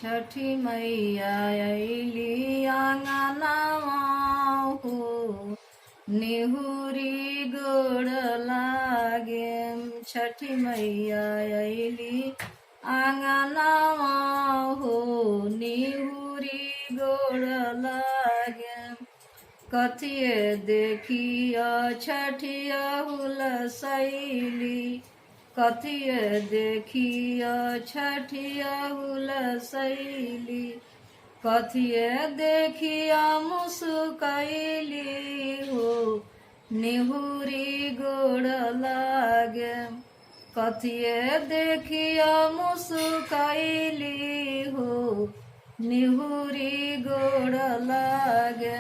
छठी मैया अइली आंगनवा हो, निहुरी गोड़ लागे। छठी मैया अइली आंगनवा हो, निहुरी गोड़ लागे। कथिए देखिया छठिया हुलसैली, कथिए देखिया छठिया हुलसैली, कथिए देखिया मुस्कैली हो, निहुरी गोड़ लागे। कथिए देखिया मुस्कैली हो, निहुरी गोड़ लागे।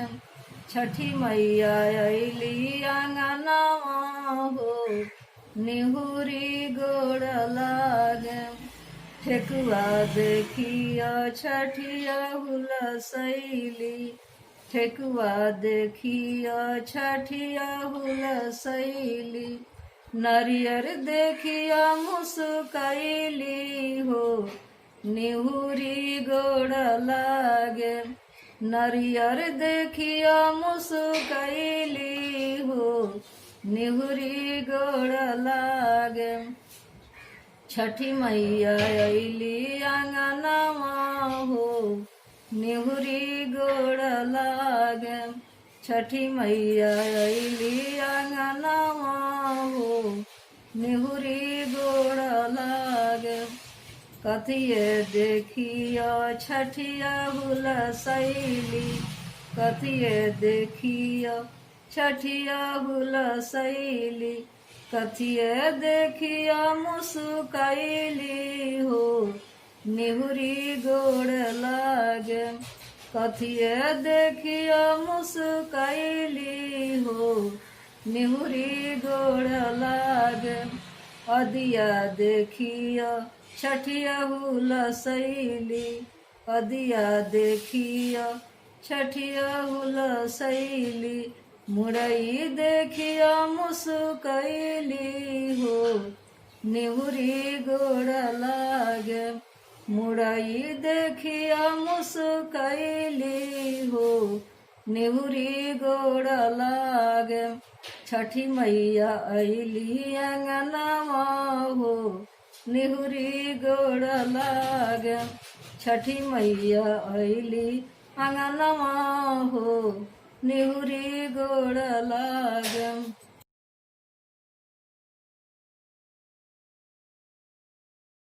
छठी मैया अइली आंगनवा हो, निहुरी गोड़ लागे। ठेकुआ देखिया छठिया हुलसैली, ठेकुआ देखिया छठिया हुलसैली, नरियर देखिया मुस्कैली हो, निहुरी गोड़ लागे। नरियर देखिया मुस्कैली हो, निहुरी गोड़ लागे। छठी मैया अइली आंगनवा हो, निहुरी गोड़ लागे। छठी मैया अइली आंगनवा हो, निहुरी गोड़ लागे। कथिए देखिया छठिया हुलसैली, कथिए देखिया छठिया हुलसैली, कथिए देखिया मुस्कैली हो, निहुरी गोड़ लागे। कथिए देखिया मुस्कैली हो, निहुरी गोड़ लागे। अदिया देखिया छठिया हुलसैली, अदिया देखिया छठिया हुलसैली, मुरई देखिया मुस्कैली हो, निहुरी गोड़ लागे। मुरई देखिया मुस्कैली हो, निहुरी गोड़ लागे। छठी मैया अइली आंगनवा हो, निहुरी गोड़ लागे। छठी मैया अइली आंगनवा हो, निहुरी गोड़ लागे।